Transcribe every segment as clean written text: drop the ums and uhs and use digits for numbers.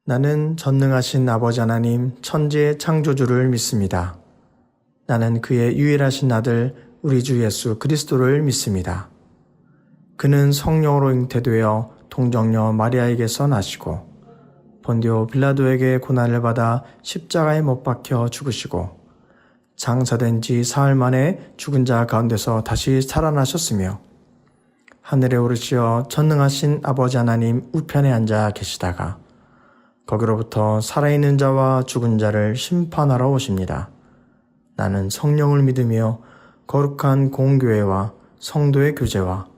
나는 전능하신 아버지 하나님 천지의 창조주를 믿습니다. 나는 그의 유일하신 아들 우리 주 예수 그리스도를 믿습니다. 그는 성령으로 잉태되어 동정녀 마리아에게서 나시고 본디오 빌라도에게 고난을 받아 십자가에 못 박혀 죽으시고 장사된 지 사흘 만에 죽은 자 가운데서 다시 살아나셨으며 하늘에 오르시어 전능하신 아버지 하나님 우편에 앉아 계시다가 거기로부터 살아있는 자와 죽은 자를 심판하러 오십니다. 나는 성령을 믿으며 거룩한 공교회와 성도의 교제와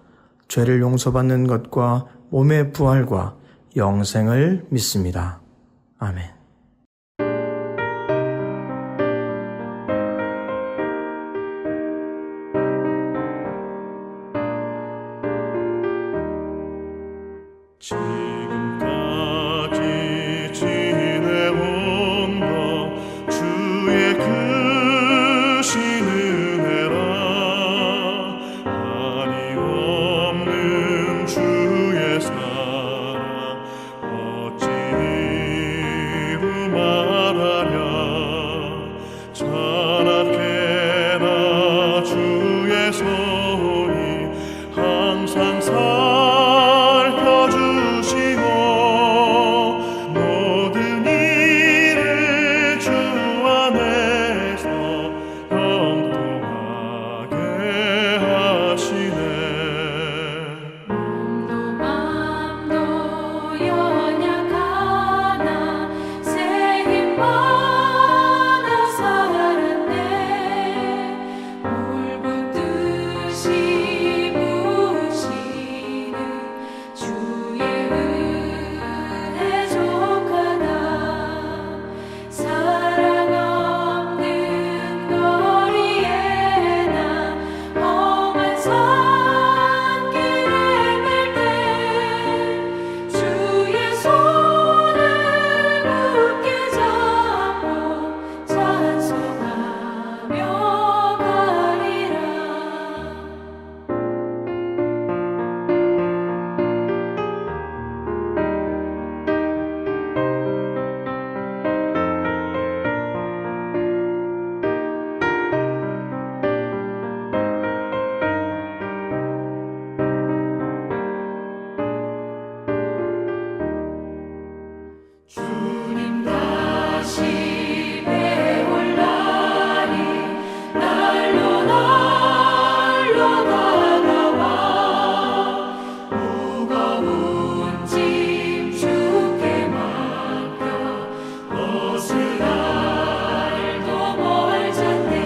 죄를 용서받는 것과 몸의 부활과 영생을 믿습니다. 아멘. 지금까지 지내온 것 주의 크신 은혜라. 한이 없는 주의 사랑 어찌 이루 말하랴. 자나깨나 주의 손이 항상 살펴주시고 모든 일을 주 안에서 형통하게 하시네. 맘도 연약하나 새 힘 받아 살았네. 물붓듯이 부으시는 주의 은혜 족하다. 사랑 없는 거리에 나 험한 산길에 갈 때 주의 손을 굳게 잡고 찬송하며 가리라. 주님 다시 배울 날이 날로 다가와. 무거운 짐 주께 맡겨 벗을 날도 멀잖네.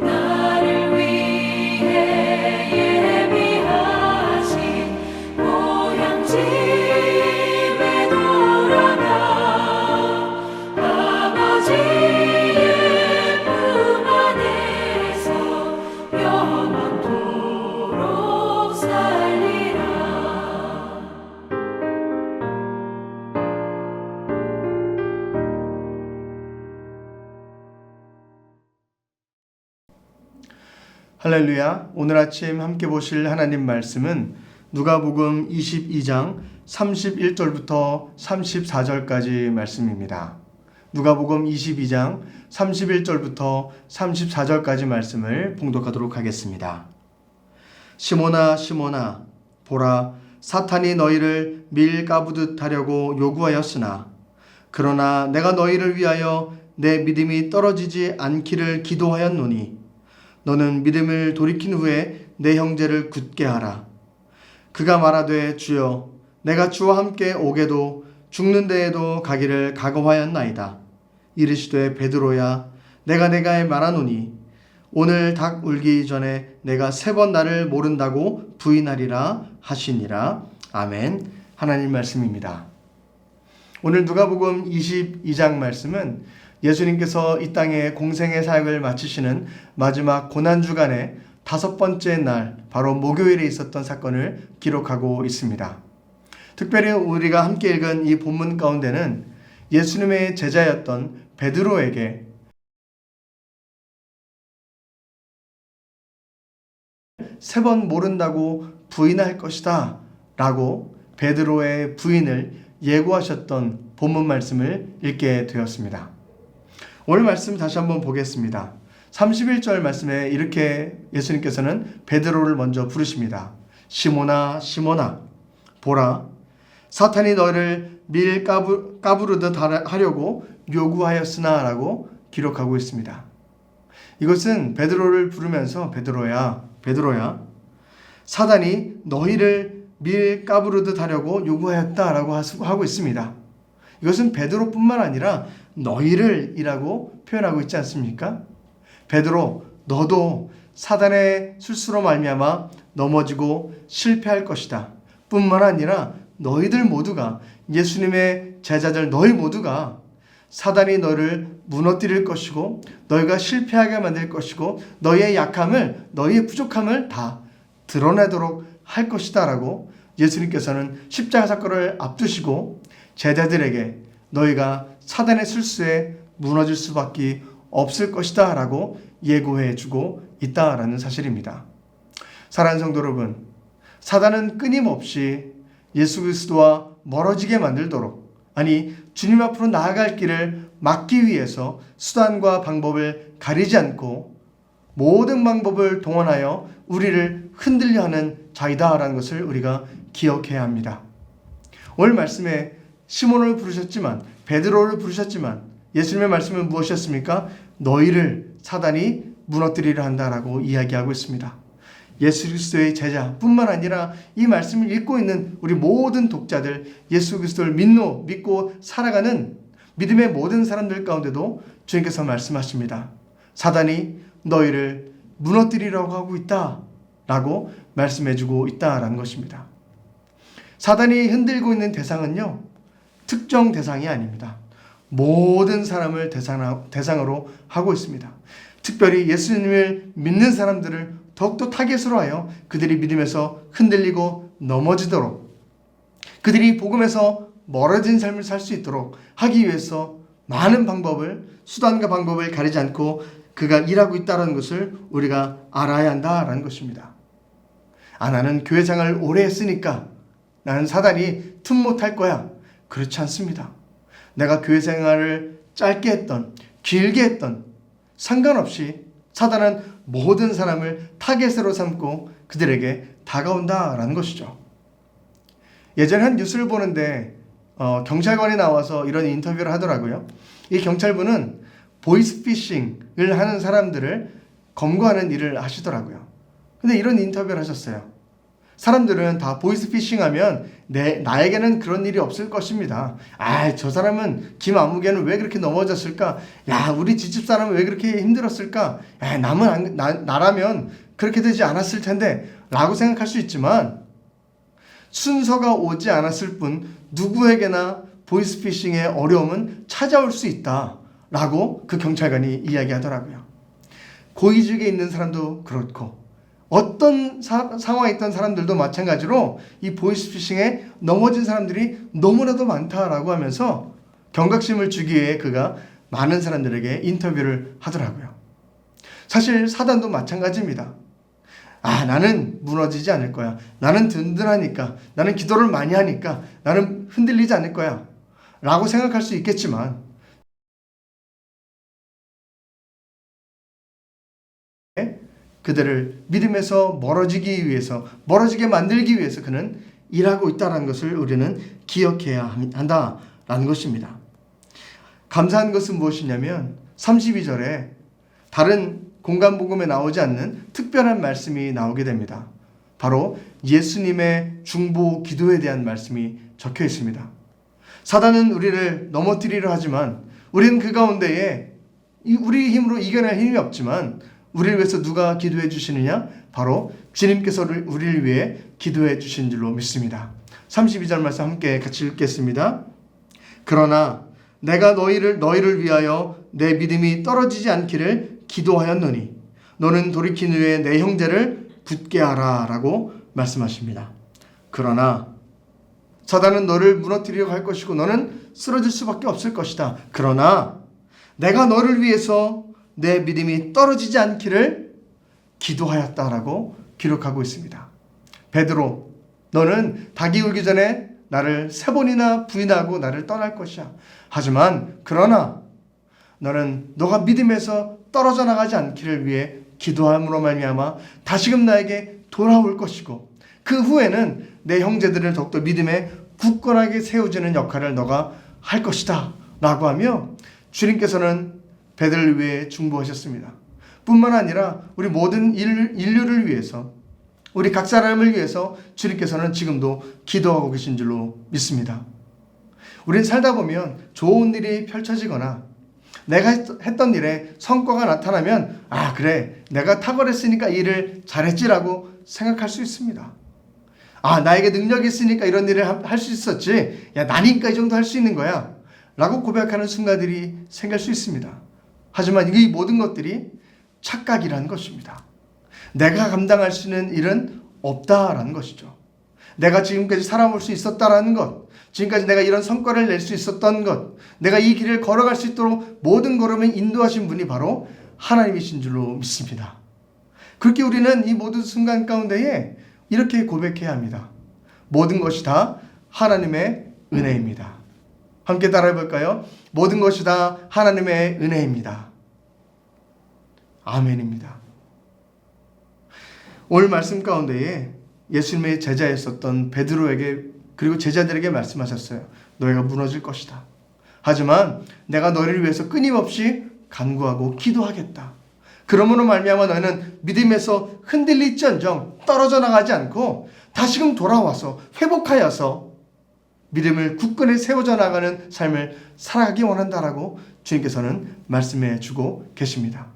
나를 위해 예비하신 고향집에 돌아가 아버지의 품 안에서 영원토록 살리라. 할렐루야. 오늘 아침 함께 보실 하나님 말씀은 누가복음 22장 31절부터 34절까지 말씀입니다. 누가복음 22장 31절부터 34절까지 말씀을 봉독하도록 하겠습니다. 시몬아 시몬아 보라 사탄이 너희를 밀 까부듯 하려고 요구하였으나 그러나 내가 너희를 위하여 내 믿음이 떨어지지 않기를 기도하였노니 너는 믿음을 돌이킨 후에 내 형제를 굳게 하라. 그가 말하되 주여 내가 주와 함께 오게도 죽는 데에도 가기를 각오하였나이다. 이르시되 베드로야 내가 말하노니 오늘 닭 울기 전에 내가 3번 나를 모른다고 부인하리라 하시니라. 아멘. 하나님 말씀입니다. 오늘 누가복음 22장 말씀은 예수님께서 이 땅에 공생의 사역을 마치시는 마지막 고난주간의 5번째 날 바로 목요일에 있었던 사건을 기록하고 있습니다. 특별히 우리가 함께 읽은 이 본문 가운데는 예수님의 제자였던 베드로에게 세 번 모른다고 부인할 것이다 라고 베드로의 부인을 예고하셨던 본문 말씀을 읽게 되었습니다. 오늘 말씀 다시 한번 보겠습니다. 31절 말씀에 이렇게 예수님께서는 베드로를 먼저 부르십니다. 시몬아 시몬아 보라 사탄이 너를 밀 까부르듯 하려고 요구하였으나 라고 기록하고 있습니다. 이것은 베드로를 부르면서 베드로야 사단이 너희를 밀 까부르듯 하려고 요구하였다라고 하고 있습니다. 이것은 베드로뿐만 아니라 너희를 이라고 표현하고 있지 않습니까? 베드로 너도 사단의 술수로 말미암아 넘어지고 실패할 것이다. 뿐만 아니라 너희들 모두가 예수님의 제자들 너희 모두가 사단이 너를 무너뜨릴 것이고 너희가 실패하게 만들 것이고 너희의 약함을 너희의 부족함을 다 드러내도록 할 것이다 라고 예수님께서는 십자가 사건을 앞두시고 제자들에게 너희가 사단의 술수에 무너질 수밖에 없을 것이다 라고 예고해 주고 있다라는 사실입니다. 사랑하는 성도 여러분, 사단은 끊임없이 예수 그리스도와 멀어지게 만들도록 주님 앞으로 나아갈 길을 막기 위해서 수단과 방법을 가리지 않고 모든 방법을 동원하여 우리를 흔들려 하는 자이다라는 것을 우리가 기억해야 합니다. 오늘 말씀에 시몬을 부르셨지만 베드로를 부르셨지만 예수님의 말씀은 무엇이었습니까? 너희를 사단이 무너뜨리려 한다라고 이야기하고 있습니다. 예수 그리스도의 제자뿐만 아니라 이 말씀을 읽고 있는 우리 모든 독자들, 예수 그리스도를 믿고 살아가는 믿음의 모든 사람들 가운데도 주님께서 말씀하십니다. 사단이 너희를 무너뜨리려고 하고 있다라고 말씀해주고 있다라는 것입니다. 사단이 흔들고 있는 대상은요, 특정 대상이 아닙니다. 모든 사람을 대상으로 하고 있습니다. 특별히 예수님을 믿는 사람들을 더욱더 타겟으로 하여 그들이 믿음에서 흔들리고 넘어지도록, 그들이 복음에서 멀어진 삶을 살 수 있도록 하기 위해서 많은 수단과 방법을 가리지 않고 그가 일하고 있다는 것을 우리가 알아야 한다라는 것입니다. 나는 교회 생활을 오래 했으니까 나는 사단이 틈 못할 거야. 그렇지 않습니다. 내가 교회 생활을 짧게 했던 길게 했던 상관없이 사단은 모든 사람을 타겟으로 삼고 그들에게 다가온다라는 것이죠. 예전에 한 뉴스를 보는데 경찰관이 나와서 이런 인터뷰를 하더라고요. 이 경찰분은 보이스피싱을 하는 사람들을 검거하는 일을 하시더라고요. 근데 이런 인터뷰를 하셨어요. 사람들은 다 보이스피싱 하면 나에게는 그런 일이 없을 것입니다. 저 사람은 김아무개는 왜 그렇게 넘어졌을까? 우리 집집 사람은 왜 그렇게 힘들었을까? 나라면 그렇게 되지 않았을 텐데 라고 생각할 수 있지만 순서가 오지 않았을 뿐 누구에게나 보이스피싱의 어려움은 찾아올 수 있다 라고 그 경찰관이 이야기하더라고요. 고위직에 있는 사람도 그렇고 어떤 상황에 있던 사람들도 마찬가지로 이 보이스피싱에 넘어진 사람들이 너무나도 많다라고 하면서 경각심을 주기 위해 그가 많은 사람들에게 인터뷰를 하더라고요. 사실 사단도 마찬가지입니다. 나는 무너지지 않을 거야. 나는 든든하니까. 나는 기도를 많이 하니까. 나는 흔들리지 않을 거야. 라고 생각할 수 있겠지만 그들을 믿음에서 멀어지게 만들기 위해서 그는 일하고 있다는 것을 우리는 기억해야 한다라는 것입니다. 감사한 것은 무엇이냐면 32절에 다른 공간복음에 나오지 않는 특별한 말씀이 나오게 됩니다. 바로 예수님의 중보 기도에 대한 말씀이 적혀 있습니다. 사단은 우리를 넘어뜨리려 하지만 우리는 그 가운데에 우리 힘으로 이겨낼 힘이 없지만 우리를 위해서 누가 기도해 주시느냐? 바로 주님께서 우리를 위해 기도해 주신 줄로 믿습니다. 32절 말씀 함께 같이 읽겠습니다. 그러나 내가 너희를 위하여 내 믿음이 떨어지지 않기를 기도하였노니 너는 돌이킨 후에 내 형제를 붙게 하라 라고 말씀하십니다. 그러나 사단은 너를 무너뜨리려고 할 것이고 너는 쓰러질 수밖에 없을 것이다. 그러나 내가 너를 위해서 내 믿음이 떨어지지 않기를 기도하였다라고 기록하고 있습니다. 베드로, 너는 닭이 울기 전에 나를 3번이나 부인하고 나를 떠날 것이야. 하지만 그러나 너는 너가 믿음에서 떨어져 나가지 않기를 위해 기도함으로 말미암아 다시금 나에게 돌아올 것이고 그 후에는 내 형제들을 더욱더 믿음에 굳건하게 세워주는 역할을 너가 할 것이다 라고 하며 주님께서는 베드로를 위해 중보하셨습니다. 뿐만 아니라 우리 모든 인류를 위해서 우리 각 사람을 위해서 주님께서는 지금도 기도하고 계신 줄로 믿습니다. 우린 살다 보면 좋은 일이 펼쳐지거나 내가 했던 일에 성과가 나타나면 아 그래 내가 탁월했으니까 이 일을 잘했지라고 생각할 수 있습니다. 아 나에게 능력이 있으니까 이런 일을 할 수 있었지 야 나니까 이 정도 할 수 있는 거야 라고 고백하는 순간들이 생길 수 있습니다. 하지만 이 모든 것들이 착각이라는 것입니다. 내가 감당할 수 있는 일은 없다라는 것이죠. 내가 지금까지 살아올 수 있었다라는 것, 지금까지 내가 이런 성과를 낼 수 있었던 것, 내가 이 길을 걸어갈 수 있도록 모든 걸음을 인도하신 분이 바로 하나님이신 줄로 믿습니다. 그렇게 우리는 이 모든 순간 가운데에 이렇게 고백해야 합니다. 모든 것이 다 하나님의 은혜입니다. 함께 따라해 볼까요? 모든 것이 다 하나님의 은혜입니다. 아멘입니다. 오늘 말씀 가운데에 예수님의 제자였었던 베드로에게 그리고 제자들에게 말씀하셨어요. 너희가 무너질 것이다. 하지만 내가 너희를 위해서 끊임없이 간구하고 기도하겠다. 그러므로 말미암아 너희는 믿음에서 흔들릴지언정 떨어져 나가지 않고 다시금 돌아와서 회복하여서 믿음을 굳건히 세워져 나가는 삶을 살아가기 원한다라고 주님께서는 말씀해 주고 계십니다.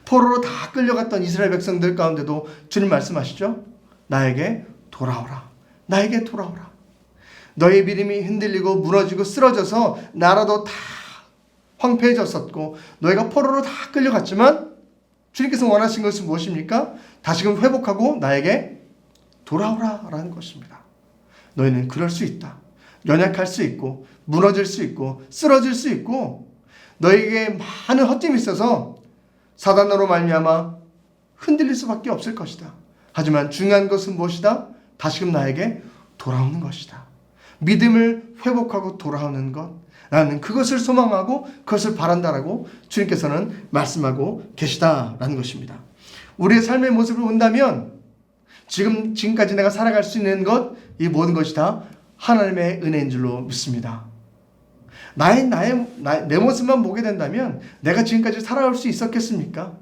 포로로 다 끌려갔던 이스라엘 백성들 가운데도 주님 말씀하시죠. 나에게 돌아오라. 나에게 돌아오라. 너의 믿음이 흔들리고 무너지고 쓰러져서 나라도 다 황폐해졌었고 너희가 포로로 다 끌려갔지만 주님께서 원하신 것은 무엇입니까? 다시금 회복하고 나에게 돌아오라 라는 것입니다. 너희는 그럴 수 있다. 연약할 수 있고 무너질 수 있고 쓰러질 수 있고 너에게 많은 헛됨이 있어서 사단으로 말미암아 흔들릴 수밖에 없을 것이다. 하지만 중요한 것은 무엇이다? 다시금 나에게 돌아오는 것이다. 믿음을 회복하고 돌아오는 것. 나는 그것을 소망하고 그것을 바란다라고 주님께서는 말씀하고 계시다라는 것입니다. 우리의 삶의 모습을 본다면 지금까지 내가 살아갈 수 있는 것, 이 모든 것이 다 하나님의 은혜인 줄로 믿습니다. 내 모습만 보게 된다면 내가 지금까지 살아올 수 있었겠습니까?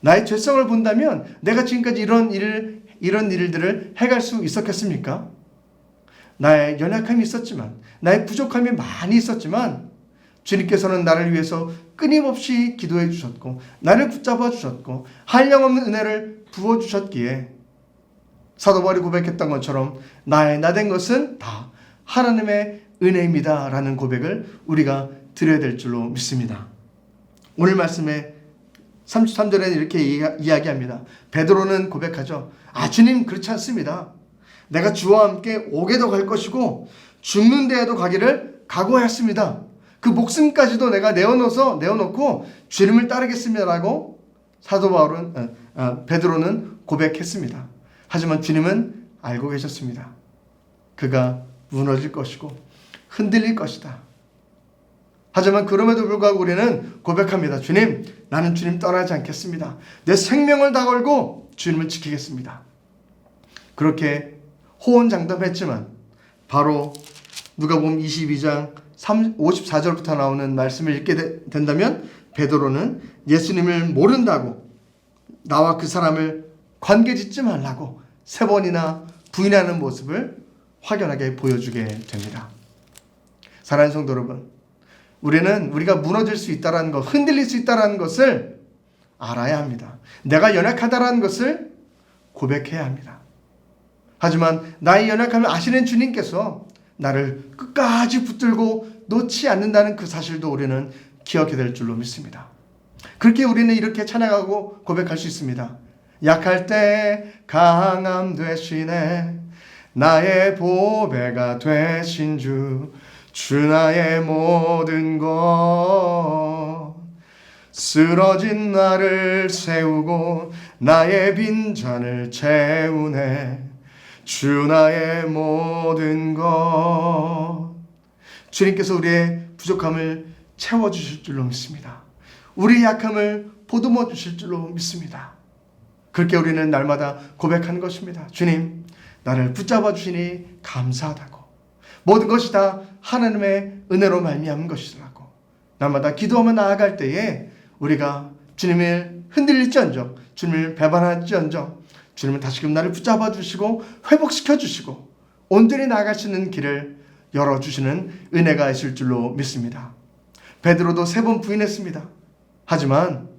나의 죄성을 본다면 내가 지금까지 이런 일들을 해갈 수 있었겠습니까? 나의 연약함이 있었지만 나의 부족함이 많이 있었지만 주님께서는 나를 위해서 끊임없이 기도해 주셨고 나를 붙잡아 주셨고 한량없는 은혜를 부어주셨기에 사도 바울이 고백했던 것처럼 나의 나된 것은 다 하나님의 은혜입니다 라는 고백을 우리가 드려야 될 줄로 믿습니다. 오늘 말씀에 33절에는 이렇게 이야기합니다. 베드로는 고백하죠. 주님 그렇지 않습니다. 내가 주와 함께 옥에도 갈 것이고 죽는 데에도 가기를 각오하였습니다. 그 목숨까지도 내가 내어놓고 주님을 따르겠습니다라고 사도 바울은 베드로는 고백했습니다. 하지만 주님은 알고 계셨습니다. 그가 무너질 것이고 흔들릴 것이다. 하지만 그럼에도 불구하고 우리는 고백합니다. 주님, 나는 주님 떠나지 않겠습니다. 내 생명을 다 걸고 주님을 지키겠습니다. 그렇게 호언장담했지만 바로 누가복음 22장 54절부터 나오는 말씀을 읽게 된다면 베드로는 예수님을 모른다고 나와 그 사람을 관계짓지 말라고 3번이나 부인하는 모습을 확연하게 보여주게 됩니다. 사랑하는 성도 여러분, 우리가 무너질 수 있다는 것, 흔들릴 수 있다는 것을 알아야 합니다. 내가 연약하다는 것을 고백해야 합니다. 하지만 나의 연약함을 아시는 주님께서 나를 끝까지 붙들고 놓지 않는다는 그 사실도 우리는 기억해야 될 줄로 믿습니다. 그렇게 우리는 이렇게 찬양하고 고백할 수 있습니다. 약할 때 강함 되시네 나의 보배가 되신 주 나의 모든 것 쓰러진 나를 세우고 나의 빈잔을 채우네 주 나의 모든 것. 주님께서 우리의 부족함을 채워주실 줄로 믿습니다. 우리의 약함을 보듬어 주실 줄로 믿습니다. 그렇게 우리는 날마다 고백하는 것입니다. 주님, 나를 붙잡아 주시니 감사하다고. 모든 것이 다 하나님의 은혜로 말미암은 것이라고. 날마다 기도하며 나아갈 때에 우리가 주님을 흔들릴지언정, 주님을 배반할지언정, 주님은 다시금 나를 붙잡아 주시고 회복시켜 주시고 온전히 나아갈 수 있는 길을 열어주시는 은혜가 있을 줄로 믿습니다. 베드로도 3번 부인했습니다. 하지만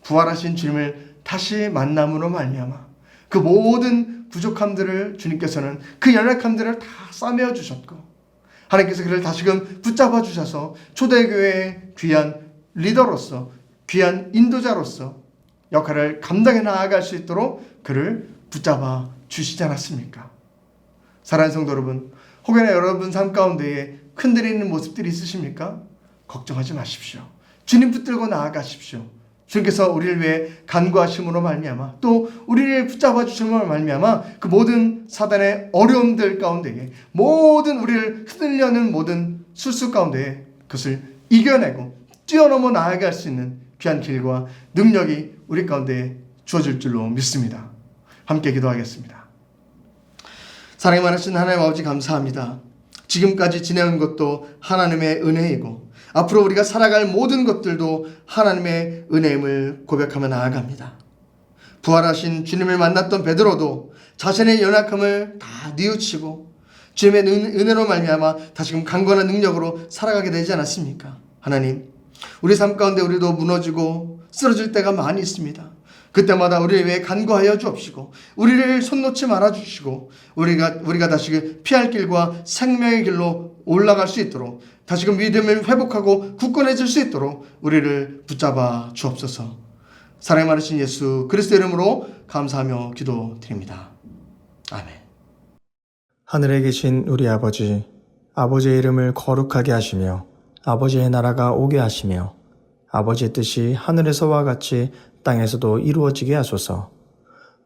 부활하신 주님을 다시 만남으로 말미암아 그 모든 부족함들을 주님께서는 그 연약함들을 다 싸매어 주셨고 하나님께서 그를 다시금 붙잡아 주셔서 초대교회의 귀한 리더로서 귀한 인도자로서 역할을 감당해 나아갈 수 있도록 그를 붙잡아 주시지 않았습니까? 사랑하는 성도 여러분, 혹여나 여러분 삶 가운데에 흔들리는 모습들이 있으십니까? 걱정하지 마십시오. 주님 붙들고 나아가십시오. 주님께서 우리를 위해 간구하심으로 말미암아 또 우리를 붙잡아 주심으로 말미암아 그 모든 사단의 어려움들 가운데에 모든 우리를 흔들려는 모든 술수 가운데에 그것을 이겨내고 뛰어넘어 나아갈 수 있는 귀한 길과 능력이 우리 가운데 주어질 줄로 믿습니다. 함께 기도하겠습니다. 사랑이 많으신 하나님 아버지 감사합니다. 지금까지 지내온 것도 하나님의 은혜이고 앞으로 우리가 살아갈 모든 것들도 하나님의 은혜임을 고백하며 나아갑니다. 부활하신 주님을 만났던 베드로도 자신의 연약함을 다 뉘우치고 주님의 은혜로 말미암아 다시금 강건한 능력으로 살아가게 되지 않았습니까? 하나님, 우리 삶 가운데 우리도 무너지고 쓰러질 때가 많이 있습니다. 그때마다 우리를 위해 간구하여 주옵시고 우리를 손 놓지 말아 주시고 우리가 다시 피할 길과 생명의 길로 올라갈 수 있도록 다시금 믿음을 회복하고 굳건해질 수 있도록 우리를 붙잡아 주옵소서. 사랑이 많으신 예수 그리스도 이름으로 감사하며 기도드립니다. 아멘. 하늘에 계신 우리 아버지, 아버지의 이름을 거룩하게 하시며 아버지의 나라가 오게 하시며 아버지의 뜻이 하늘에서와 같이 땅에서도 이루어지게 하소서.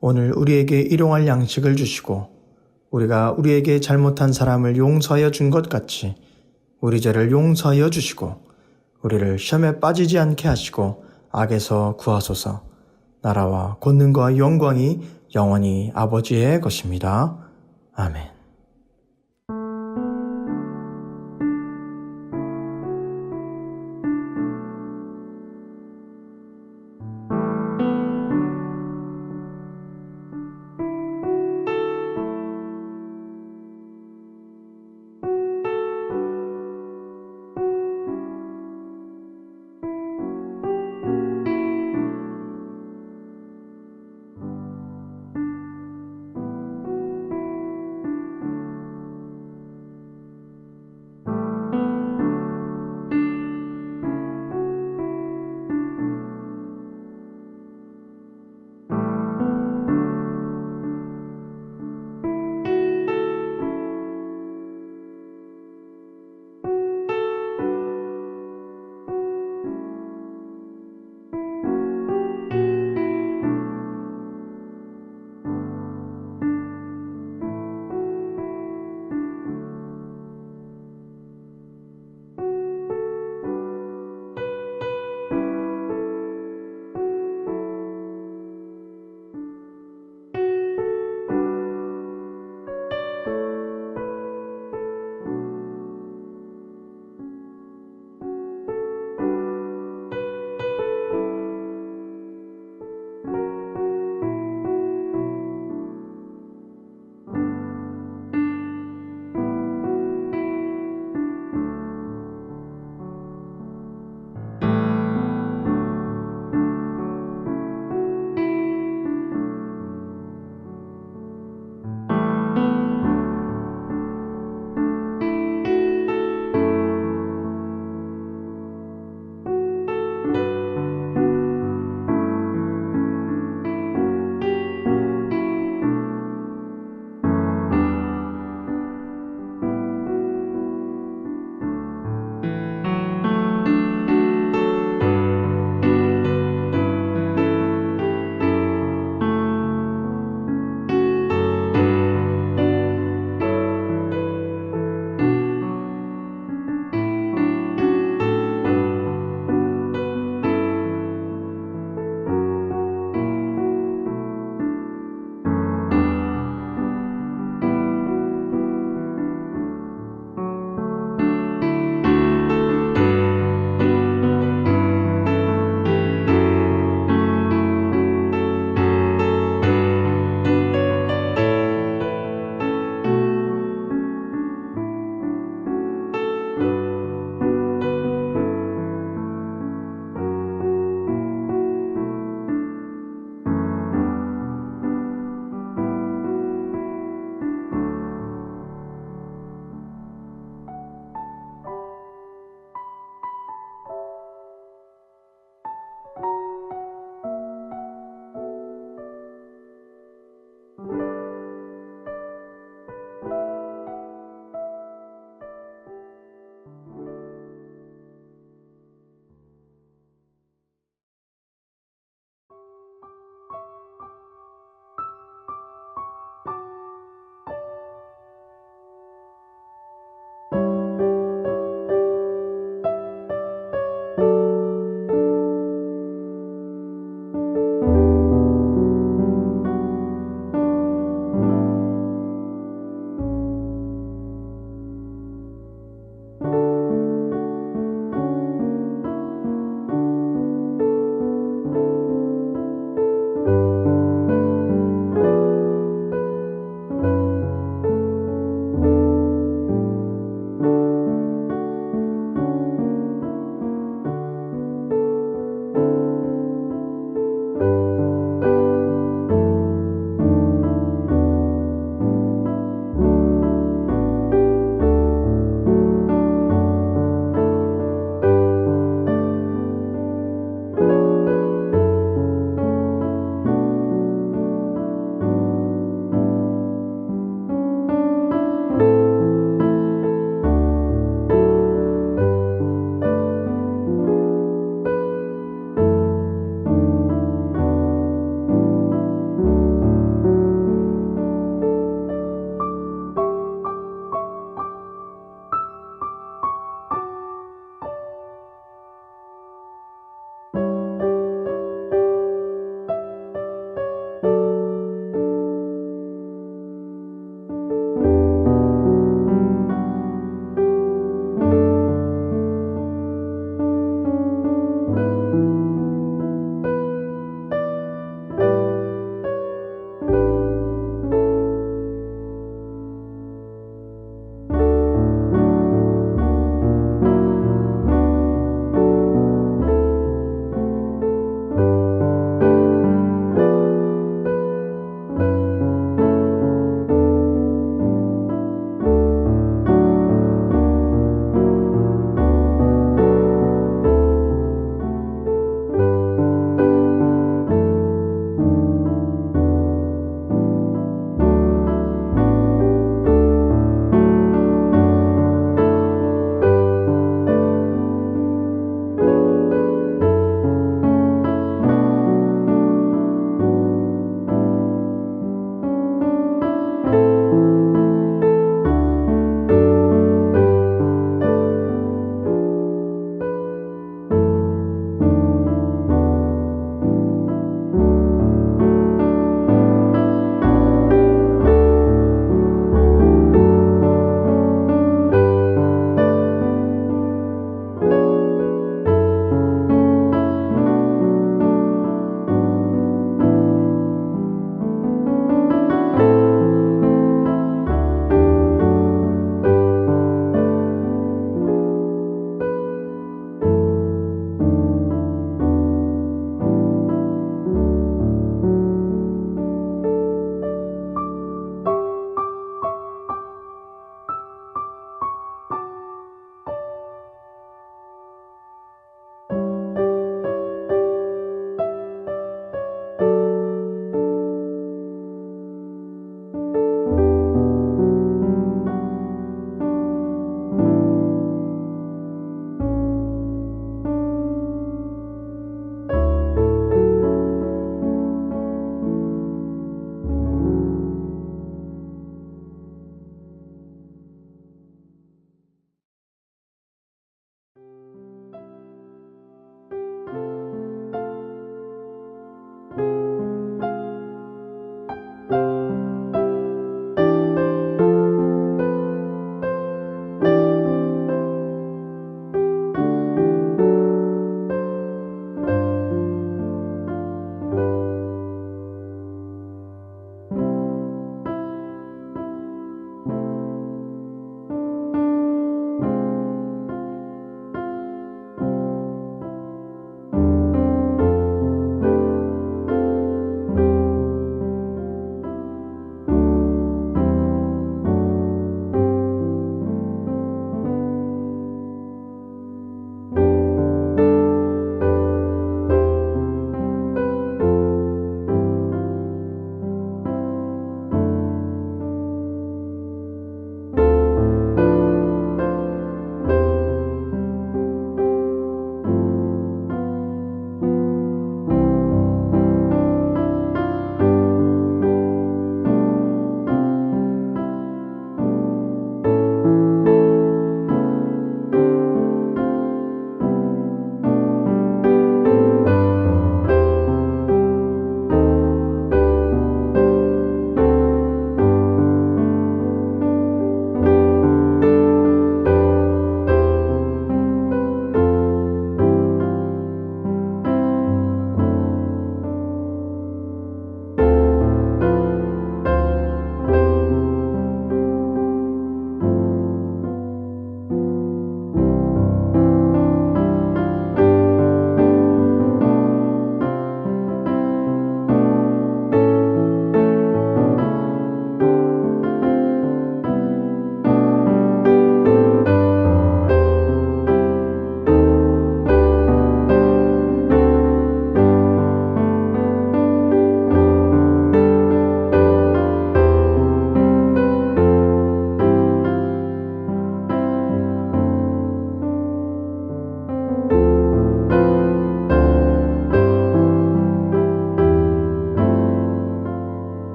오늘 우리에게 일용할 양식을 주시고 우리가 우리에게 잘못한 사람을 용서하여 준 것 같이 우리 죄를 용서하여 주시고 우리를 시험에 빠지지 않게 하시고 악에서 구하소서. 나라와 권능과 영광이 영원히 아버지의 것입니다. 아멘.